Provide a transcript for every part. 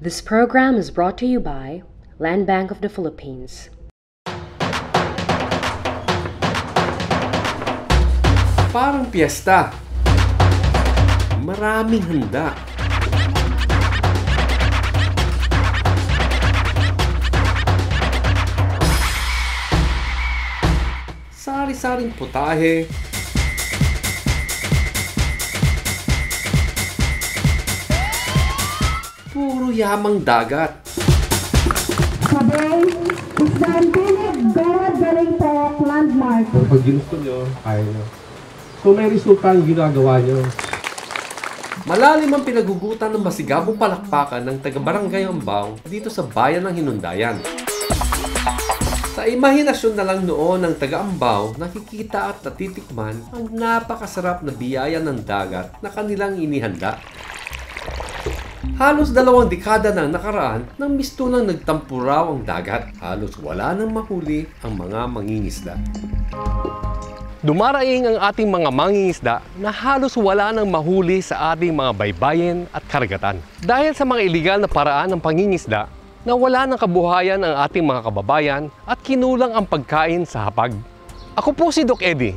This program is brought to you by Land Bank of the Philippines. Parang piyesta. Maraming handa. Sari-saring putahe. Puro yamang dagat. Sabay, isang pinig, God, galing po, landmark. Pag ginusto nyo, kaya nyo. So may resulta yung ginagawa nyo. Malalim ang pinagugutan ng masigabong palakpakan ng taga-barangay Ambao dito sa bayan ng Hinundayan. Sa imahinasyon na lang noon ng taga-Ambao, nakikita at natitikman ang napakasarap na biyaya ng dagat na kanilang inihanda. Halos 2 dekada na nakaraan nang mistunang nagtampo raw ang dagat. Halos wala nang mahuli ang mga mangingisda. Dumaraing ang ating mga mangingisda na halos wala nang mahuli sa ating mga baybayin at karagatan. Dahil sa mga iligal na paraan ng pangingisda, nawala ng kabuhayan ang ating mga kababayan at kinulang ang pagkain sa hapag. Ako po si Doc Eddie.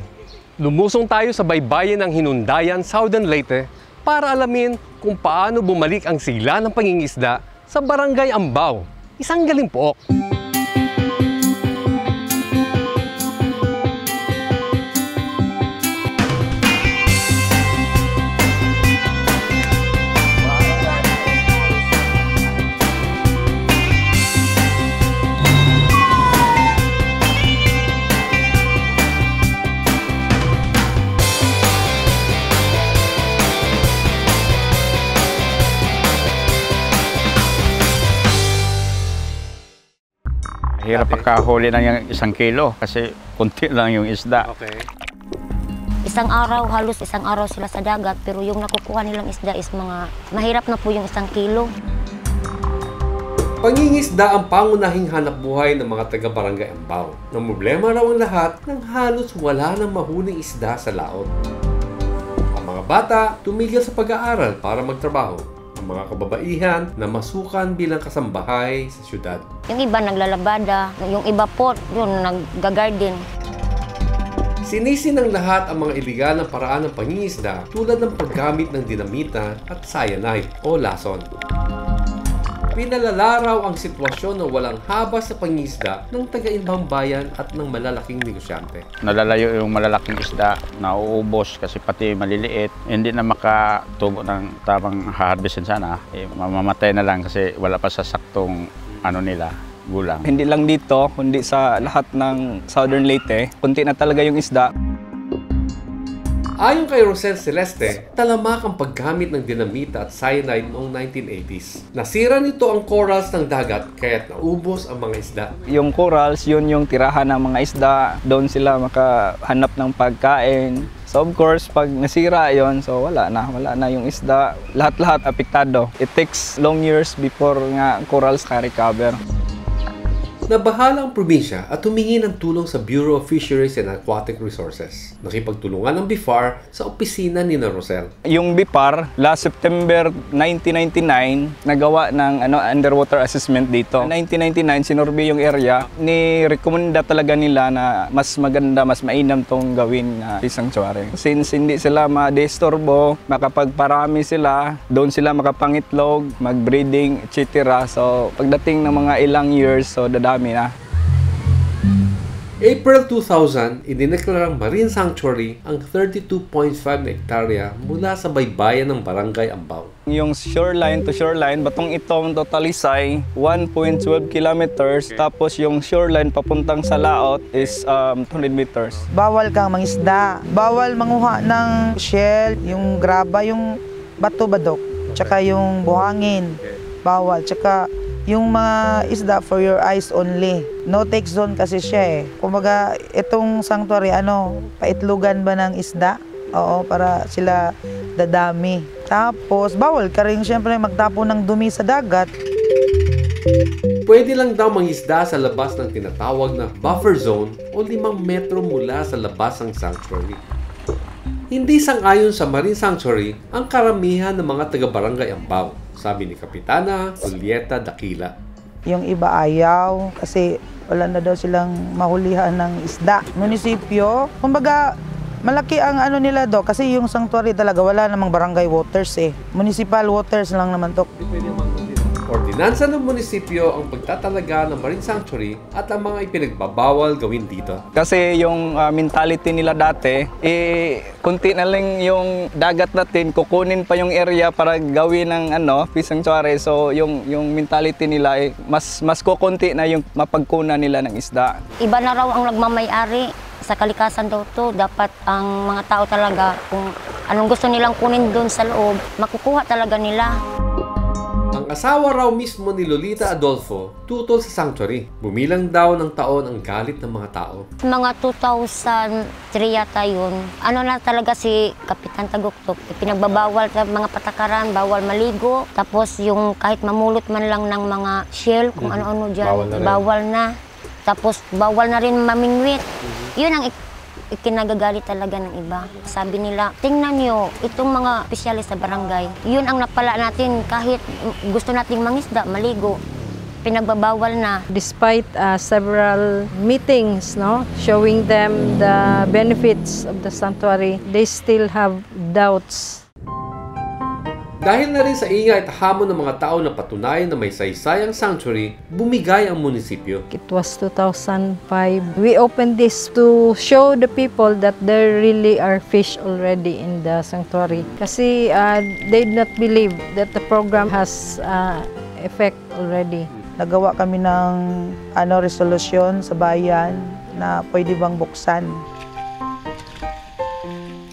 Lumusong tayo sa baybayin ng Hinundayan, Southern Leyte para alamin kung paano bumalik ang sigla ng pangingisda sa Barangay Ambao, isang Galimpook. Hirap pagkahuli ng yung 1 kilo kasi kunti lang yung isda. Okay. Isang araw, halos isang araw sila sa dagat, pero yung nakukuha nilang isda is mahirap na po yung 1 kilo. Pangingisda ang pangunahing hanap buhay ng mga taga-barangay Ambao. Ang problema raw ang lahat nang halos wala nang mahuling isda sa laot. Ang mga bata tumigil sa pag-aaral para magtrabaho. Ang mga kababaihan na masukan bilang kasambahay sa syudad. Yung iba naglalabada, yung iba po, yun, nag-garden. Sinisi ng lahat ang mga iligal na paraan ng pangingisda tulad ng paggamit ng dinamita at cyanide o lason. Pinalala raw ang sitwasyon ng walang habas sa pangingisda ng taga-ibang bayan at ng malalaking negosyante. Nalalayo yung malalaking isda, nauubos kasi pati maliliit. Hindi na makatubo ng tamang harvestin sana. Mamamatay na lang kasi wala pa sa saktong nila, gulang. Hindi lang dito, kundi sa lahat ng Southern Leyte, kunti na talaga yung isda. Ayon kay Rosel Celeste, talamak ang paggamit ng dinamita at cyanide noong 1980s. Nasira nito ang corals ng dagat kaya't naubos ang mga isda. Yung corals, yun yung tirahan ng mga isda. Doon sila makahanap ng pagkain. So of course, pag nasira yon, so wala na yung isda. Lahat-lahat apektado. It takes long years before nga corals ka-recover. Nabahala ang probinsya at humingi ng tulong sa Bureau of Fisheries and Aquatic Resources. Nakipagtulungan ang BIFAR sa opisina ni Rosel. Yung BIFAR, last September 1999, nagawa ng underwater assessment dito. 1999, sinurvey yung area. Ni-recommenda talaga nila na mas maganda, mas mainam tong gawin na sanctuary. Since hindi sila ma-disturbo, makapagparami sila, doon sila makapangitlog, mag-breeding, etc. So pagdating ng mga ilang years, so dadami na. April 2000, idineklarang Marine Sanctuary ang 32.5 na hektarya mula sa baybayan ng Barangay Ambao. Yung shoreline to shoreline, batong itong totalisay 1.12 kilometers, tapos yung shoreline papuntang sa laot is 200 meters. Bawal kang mangisda, bawal manguha ng shell, yung graba, yung bato-badok, tsaka yung buhangin, bawal, tsaka yung mga isda for your eyes only. No take zone kasi siya eh. Kumbaga, itong sanctuary, paitlugan ba ng isda? Oo, para sila dadami. Tapos, bawal ka rin siyempre magtapon ng dumi sa dagat. Pwede lang daw mangisda sa labas ng tinatawag na buffer zone o 5 metro mula sa labas ng sanctuary. Hindi sang-ayon sa Marine Sanctuary ang karamihan ng mga taga-barangay Ambao. sabi ni Kapitana Julieta Dakila. Yung iba ayaw kasi wala na daw silang mahulihan ng isda. Munisipyo, kumbaga malaki ang ano nila do kasi yung sanctuary talaga wala namang barangay waters eh. Municipal waters lang naman to. Ordinansa ng munisipyo ang pagtatalaga ng Marine Sanctuary at ang mga ipinagbabawal gawin dito. Kasi yung mentality nila dati, kunti na lang yung dagat natin, kukunin pa yung area para gawin ng fish sanctuary. So yung mentality nila, mas kukunti na yung mapagkunan nila ng isda. Iba na raw ang nagmamay-ari sa kalikasan daw to. Dapat ang mga tao talaga, kung anong gusto nilang kunin doon sa loob, makukuha talaga nila. Ang asawa raw mismo ni Lolita Adolfo tutol sa sanctuary. Bumilang daw ng taon ang galit ng mga tao. Mga 2003 yata yun, na talaga si Kapitan Taguktok, pinagbabawal sa mga patakaran, bawal maligo, tapos yung kahit mamulot man lang ng mga shell, kung ano-ano dyan, bawal na. Tapos bawal na rin mamingwit. Yun ang ikinagagalit talaga ng iba. Sabi nila, tingnan nyo, itong mga opisyalis sa barangay, yun ang napala natin kahit gusto nating mangisda, maligo, pinagbabawal na. Despite several meetings, showing them the benefits of the sanctuary, they still have doubts. Dahil na rin sa ingay at hamon ng mga tao na patunayan na may saysay ang sanctuary, bumigay ang munisipyo. It was 2005. We opened this to show the people that there really are fish already in the sanctuary. Kasi they did not believe that the program has effect already. Nagawa kami ng resolusyon sa bayan na pwede bang buksan.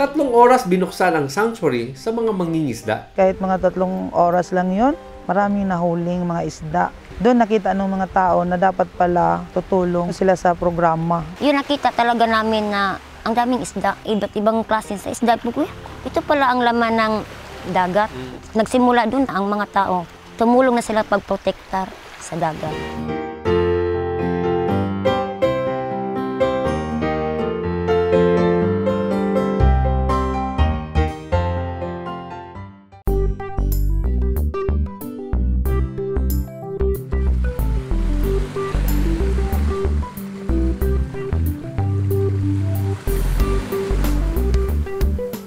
3 oras binuksan ang sanctuary sa mga mangingisda. Kahit mga 3 oras lang yon, maraming nahuling mga isda. Doon nakita ng mga tao na dapat pala tutulong sila sa programa. Yun nakita talaga namin na ang daming isda, iba't ibang klase sa isda. Ito pala ang laman ng dagat. Nagsimula doon ang mga tao. Tumulong na sila pagprotektar sa dagat.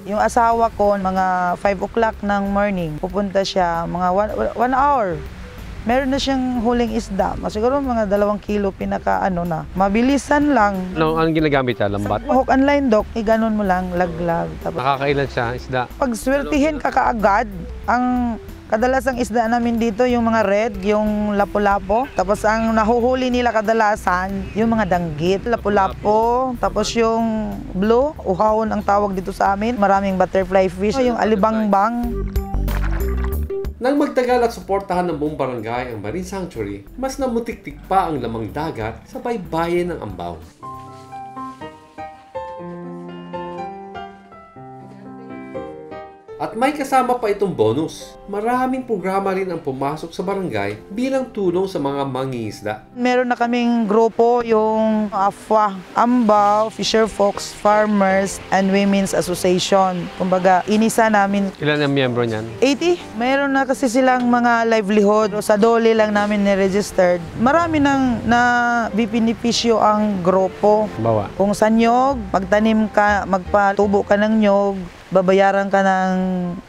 Yung asawa ko, mga 5 o'clock ng morning, pupunta siya, mga 1 hour. Meron na siyang huling isda. Siguro mga 2 kilo pinaka na. Mabilisan lang. Anong ginagamit siya? Lambat? Hook and line dock, iganon mo lang, laglag. Tapos, Nakakailan siya isda? pag swertihin ka kaagad, ang kadalasang isda namin dito, yung mga red, yung lapu-lapo. Tapos ang nahuhuli nila kadalasan, yung mga danggit, lapu-lapo. Tapos yung blue, uhawon ang tawag dito sa amin. Maraming butterfly fish, yung alibangbang. Nang magtagal at suportahan ng buong barangay ang Marine Sanctuary, mas namutiktik pa ang lamang dagat sa baybayin ng Ambaw. At may kasama pa itong bonus. Maraming programa rin ang pumasok sa barangay bilang tulong sa mga mangingisda. Meron na kaming grupo, yung AFWA, Ambaw, Fisher Folks, Farmers, and Women's Association. Kumbaga, inisa namin. Ilan ang miyembro niyan? 80. Meron na kasi silang mga livelihood. Sa DOLE lang namin ni-registered. Marami nang na bipinipisyo ang grupo. Bawa. Kung sa nyog, magtanim ka, magpatubo ka ng nyog, babayaran ka ng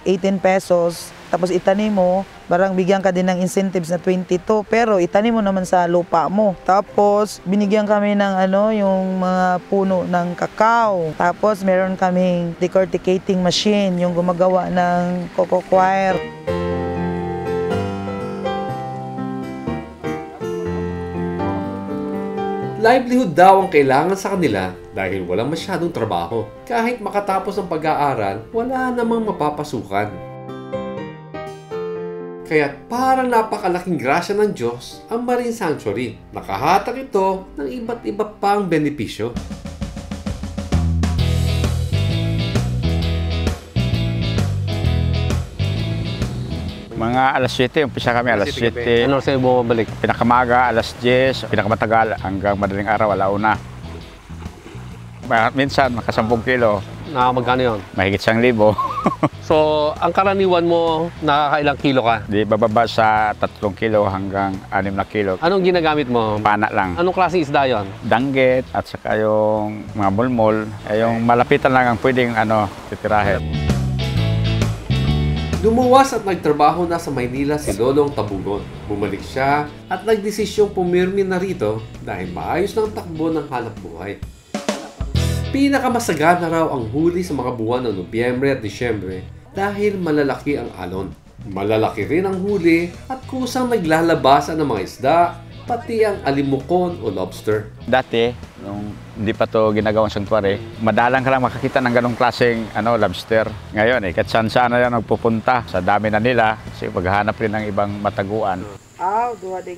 18 pesos, tapos itanim mo, barang bigyan ka din ng incentives na 22, pero itanim mo naman sa lupa mo. Tapos binigyan kami ng yung mga puno ng kakao. Tapos meron kaming decorticating machine, yung gumagawa ng coco coir. Livelihood daw ang kailangan sa kanila dahil walang masyadong trabaho. Kahit makatapos ang pag-aaral, wala namang mapapasukan. Kaya't parang napakalaking grasya ng Diyos ang Marine Sanctuary. Nakahatak ito ng iba't iba pang benepisyo. Mga alas 7, umpisa kami alas 7. Ano sa'yo bumabalik? Pinakamaga, alas 10, pinakamatagal hanggang madaling araw, alauna. Minsan, maka 10 kilo. Magkano yun? Mahigit 1,000. So, ang karaniwan mo, nakakailang kilo ka? Di bababa sa 3 kilo hanggang 6 na kilo. Anong ginagamit mo? Pana lang. Anong klaseng isda yon? Danggit at saka yung mga mulmol, yung malapitan lang ang pwedeng titirahin. Lumuwas at nagtrabaho na sa Maynila si Lolong Tabugon. Bumalik siya at nagdesisyong pumirmi na rito dahil maayos ng takbo ng hanap buhay. Pinakamasagana raw ang huli sa mga buwan ng Nobyembre at Disyembre dahil malalaki ang alon. Malalaki rin ang huli at kusang naglalabasan ng mga isda, pati ang alimukon o lobster. Dati, nung hindi pa to ginagawang sanctuary, madalang ka lang makakita ng ganong klaseng lobster. Ngayon, kahit saan-saan na yan nagpupunta. Sa dami na nila, kasi maghahanap rin ng ibang mataguan. 2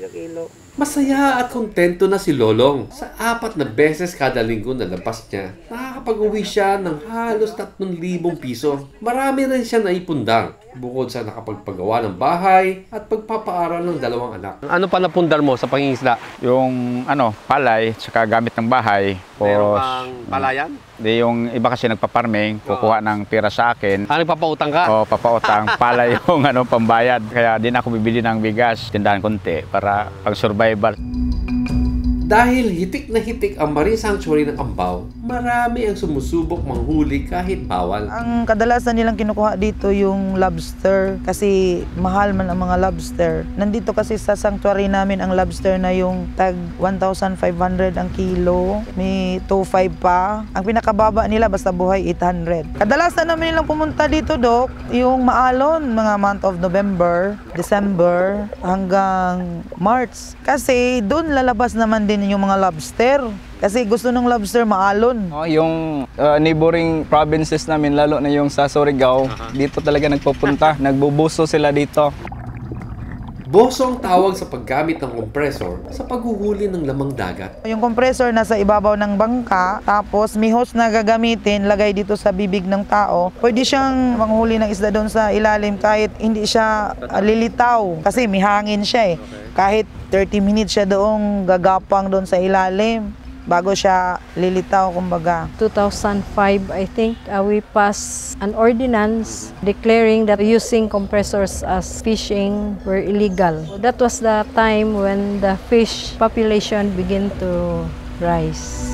kilo. Masaya at kontento na si Lolong. Sa 4 na beses kada linggo na labas niya, nakakapag-uwi siya ng halos 3,000 piso. Marami rin siya naipundang, bukod sa nakapagpagawa ng bahay at pagpapaaral ng 2 anak. Ano pa napundar mo sa pangingisda? Yung palay, saka gamit ng bahay. Meron kang palayan? Di yung iba kasi nagpaparming, kukuha ng pera sa akin. Nagpapautang ka? O, papautang. Pala yung pambayad. Kaya din ako bibili ng bigas, tindahan konti para pang-survival. Dahil hitik na hitik ang Marine Sanctuary ng Ambao, marami ang sumusubok manghuli kahit bawal. Ang kadalasan nilang kinukuha dito yung lobster kasi mahal man ang mga lobster. Nandito kasi sa sanctuary namin ang lobster na yung tag 1,500 ang kilo, may 2,500 pa. Ang pinakababa nila basta buhay 800. Kadalasan namin nilang pumunta dito, Dok, yung maalon, mga month of November, December hanggang March. Kasi doon lalabas naman din yung mga lobster. Kasi gusto ng lobster maalon. Yung neighboring provinces namin, lalo na yung sa Surigao, dito talaga nagpupunta. Nagbubuso sila dito. Boso ang tawag sa paggamit ng kompresor sa paghuhuli ng lamang dagat. Yung compressor nasa ibabaw ng bangka, tapos may hose na gagamitin, lagay dito sa bibig ng tao. Pwede siyang manghuli ng isda doon sa ilalim kahit hindi siya lilitaw. Kasi may hangin siya eh. Kahit 30 minutes siya doong gagapang doon sa ilalim bago siya lilitaw, kumbaga. 2005, I think, we passed an ordinance declaring that using compressors as fishing were illegal. That was the time when the fish population began to rise.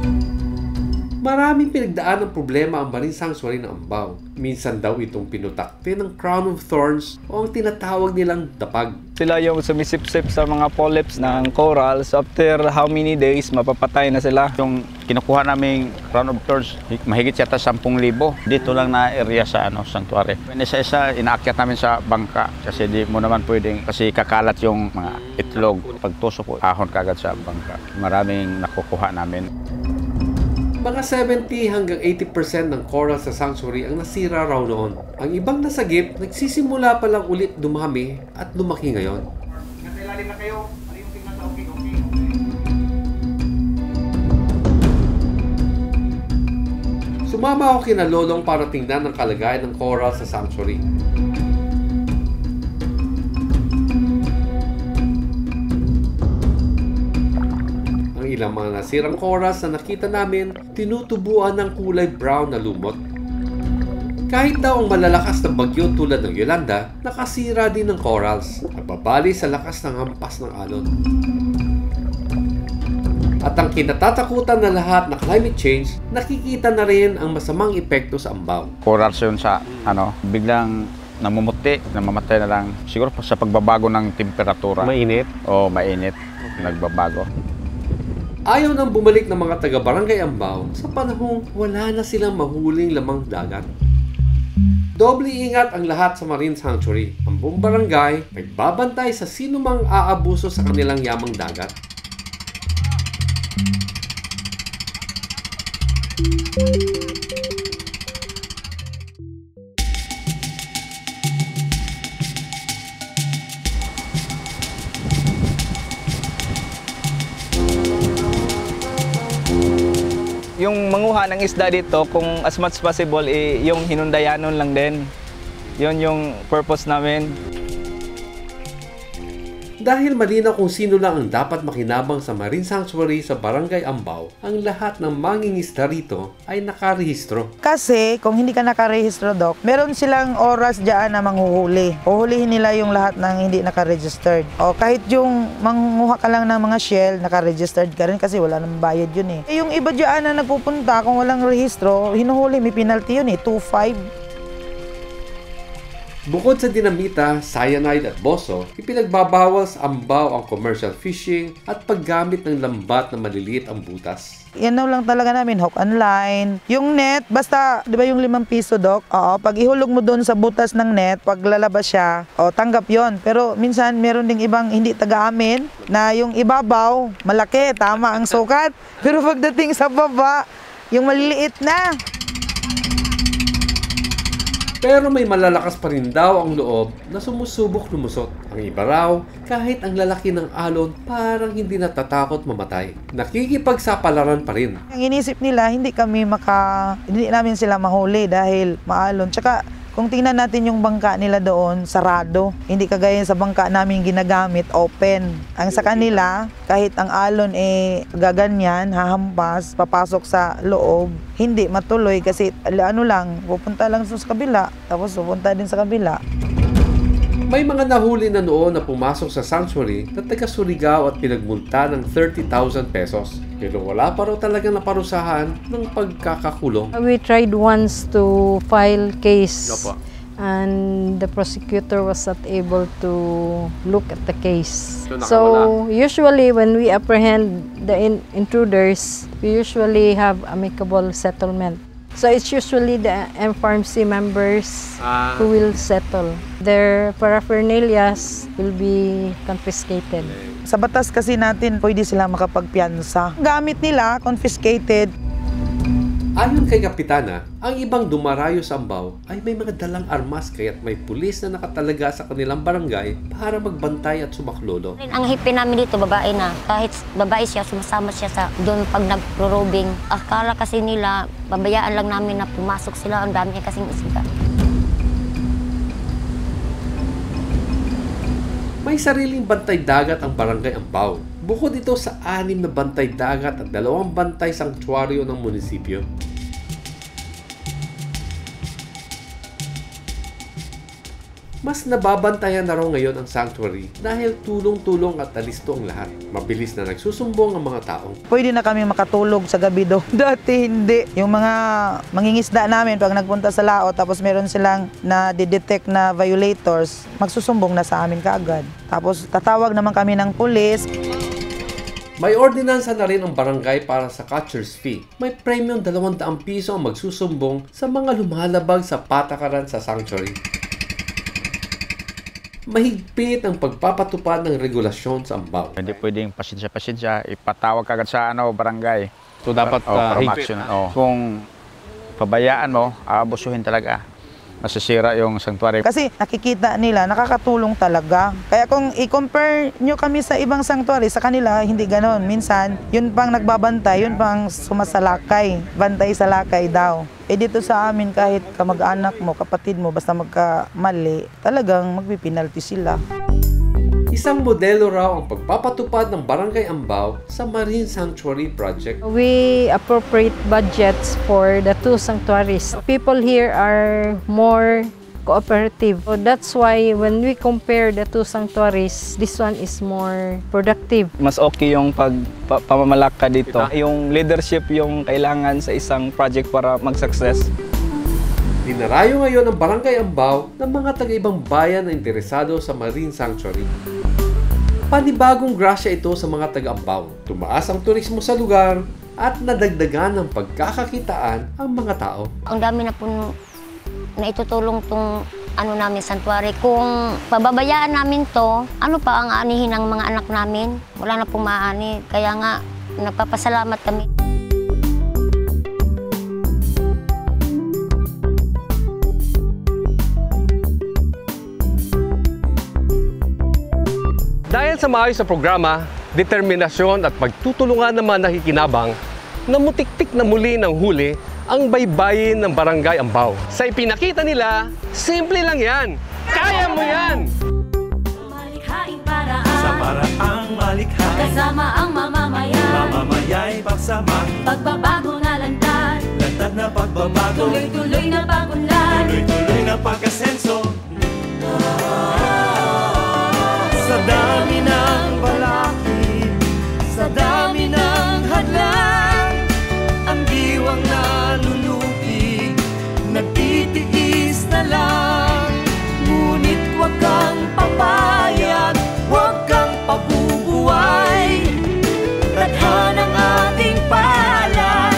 Maraming pinagdaan ng problema ang Marine Sanctuary ng Ambao. Minsan daw itong pinutakte ng crown of thorns o ang tinatawag nilang dapag. Sila yung sumisip-sip sa mga polyps ng corals. After how many days, mapapatay na sila. Yung kinukuha naming crown of thorns, mahigit yata 10,000. Dito lang na area sa sanctuary. Isa-isa, inaakyat namin sa bangka kasi di mo naman pwedeng, kasi kakalat yung mga itlog. Pagtusok ko, ahon kagad sa bangka. Maraming nakukuha namin. Mga 70 hanggang 80% ng coral sa sanctuary ang nasira raw noon. Ang ibang nasagip, nagsisimula pa lang ulit dumami at lumaki ngayon. Sumama ako kina Lolong para tingnan ang kalagayan ng coral sa sanctuary. Ilang mga nasirang corals na nakita namin, tinutubuan ng kulay brown na lumot. Kahit daw ang malalakas na bagyo tulad ng Yolanda, nakasira din ng corals, nababali sa lakas ng hampas ng alon. At ang kinatatakutan na lahat na climate change, nakikita na rin ang masamang epekto sa Ambao. Corals yun sa biglang namumuti, namamatay na lang. Siguro sa pagbabago ng temperatura. Mainit? Oo, mainit. Nagbabago. Ayaw nang bumalik ng mga taga-barangay Ambao sa panahong wala na silang mahuling lamang dagat. Doble ingat ang lahat sa Marine Sanctuary. Ang buong barangay nagbabantay sa sino mang aabuso sa kanilang yamang dagat. Yung manguha ng isda dito, kung as much possible, yung hinundayanon lang din. Yun yung purpose namin. Dahil malinaw kung sino lang ang dapat makinabang sa Marine Sanctuary sa Barangay Ambao, ang lahat ng mangingisda rito ay nakarehistro. Kasi kung hindi ka nakarehistro, Doc, meron silang oras dyan na manghuhuli. Uhulihin nila yung lahat ng hindi nakaregistered. O kahit yung manghuha ka lang ng mga shell, nakaregistered ka rin kasi wala namang bayad yun eh. Yung iba dyan na nagpupunta kung walang rehistro, hinuhuli, may penalty yun eh, 2.5. Bukod sa dinamita, cyanide at boso, ipinagbabawal sa Ambao ang commercial fishing at paggamit ng lambat na maliliit ang butas. Yan lang talaga namin, hook and line. Yung net, basta, di ba yung 5 piso, Doc? Oo, pag ihulog mo doon sa butas ng net, pag lalabas siya, tanggap yon. Pero minsan, meron ding ibang hindi taga-amin na yung ibabaw, malaki, tama ang sukat. Pero pagdating sa baba, yung maliliit na. Pero may malalakas pa rin daw ang loob na sumusubok lumusot. Ang iba raw, kahit ang lalaki ng alon, parang hindi natatakot mamatay. Nakikipagsapalaran pa rin. Ang inisip nila, hindi namin sila mahuli dahil maalon. Tsaka, kung tingnan natin yung bangka nila doon, sarado. Hindi kagaya sa bangka namin ginagamit, open. Ang sa kanila, kahit ang alon gaganyan, hahampas, papasok sa loob, hindi matuloy kasi pupunta lang sa kabila, tapos pupunta din sa kabila. May mga nahuli na noon na pumasok sa sanctuary na taga Surigao at pinagmulta ng 30,000 pesos. Pero wala pa raw talaga naparusahan ng pagkakakulong. We tried once to file case and the prosecutor was not able to look at the case. So usually when we apprehend the intruders, we usually have amicable settlement. So it's usually the MFARMC members who will settle. Their paraphernalias will be confiscated. Sa batas kasi natin, pwede sila makapagpiyansa. Gamit nila, confiscated. Ayon kay Kapitana, ang ibang dumarayo sa Ambao ay may mga dalang armas kaya't may pulis na nakatalaga sa kanilang barangay para magbantay at sumaklolo. Ang hipi namin dito, babae na. Kahit babae siya, sumasama siya sa doon pag nagro-robing. Akala kasi nila, babayaan lang namin na pumasok sila. Ang dami niya kasing isda. May sariling bantay dagat ang Barangay Ambao. Bukod ito sa 6 na bantay dagat at 2 bantay sanktuaryo ng munisipyo. Mas nababantayan na raw ngayon ang sanctuary dahil tulong-tulong at alisto ang lahat. Mabilis na nagsusumbong ang mga tao. Pwede na kami makatulog sa gabi doon. Dati hindi. Yung mga mangingisda namin pag nagpunta sa laot tapos meron silang na-detect na violators, magsusumbong na sa amin kaagad. Tapos tatawag naman kami ng pulis. May ordinansa na rin ang barangay para sa catcher's fee. May premium 200 piso ang magsusumbong sa mga lumalabag sa patakaran sa sanctuary. Mahigpit ang pagpapatupad ng regulasyon sa Ambao. Hindi pwedeng pasensya-pasensya, ipatawag kagad sa barangay. So dapat higpit. Kung pabayaan mo, aabusuhin talaga. Masisira yung sanctuary. Kasi nakikita nila, nakakatulong talaga. Kaya kung i-compare nyo kami sa ibang sanctuary, sa kanila, hindi ganon. Minsan, yun pang nagbabantay, yun pang sumasalakay. Bantay sa lakay daw. Dito sa amin, kahit kamag-anak mo, kapatid mo, basta magkamali, talagang magpipinalty sila. Isang modelo raw ang pagpapatupad ng Barangay Ambao sa Marine Sanctuary Project. We appropriate budgets for the 2 sanctuaries. People here are more cooperative. So that's why when we compare the 2 sanctuaries, this one is more productive. Mas okay yung pamamalaka dito. Yung leadership yung kailangan sa isang project para mag-success. Dinarayo ngayon ang Barangay Ambao ng mga taga-ibang bayan na interesado sa Marine Sanctuary. Panibagong grasya ito sa mga taga-Ambao. Tumaas ang turismo sa lugar at nadagdagan ng pagkakakitaan ang mga tao. Ang dami na po na itutulong tong namin, sanctuary. Kung pababayaan namin to, ano pa ang aanihin ng mga anak namin? Wala na pong maani. Kaya nga, nagpapasalamat kami. Dahil sa maayos na programa, determinasyon at pagtutulungan naman nakikinabang, namutiktik na muli ng huli ang baybayin ng Barangay Ambao. Sa ipinakita nila, simple lang yan. Kaya mo yan! Malikhaing paraan. paraang malikha, kasama ang mamamayan, mamamaya'y pagsama, pagbabago na lantad, lantad na pagbabago, tuloy-tuloy na pagunlad, tuloy-tuloy na pag-asenso. Sa dami ng balakid, sa dami ng hadlang, ang diwang nalulupig, nagtitiis na lang. Ngunit huwag kang papayag, huwag kang pabubuhay. Tadhanang ating palad,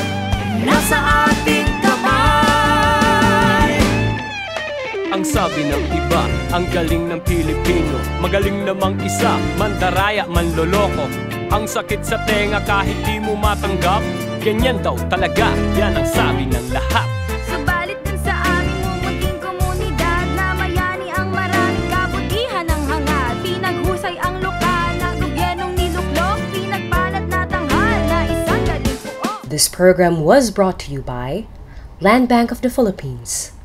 nasa ating kamay. Ang sabi ng iba, ang galing ng Pilipino, magaling namang isa, mandaraya, manloloko. Ang sakit sa tenga kahit di mo matanggap, ganyan daw talaga, yan ang sabi ng lahat. Subalit dun sa aming munting komunidad, na mayani ang maraming kabutihan ng hangad. Pinaghusay ang lokal na gobyernong niluklok, pinagbanat na tanghal na isang galing puo. This program was brought to you by Land Bank of the Philippines.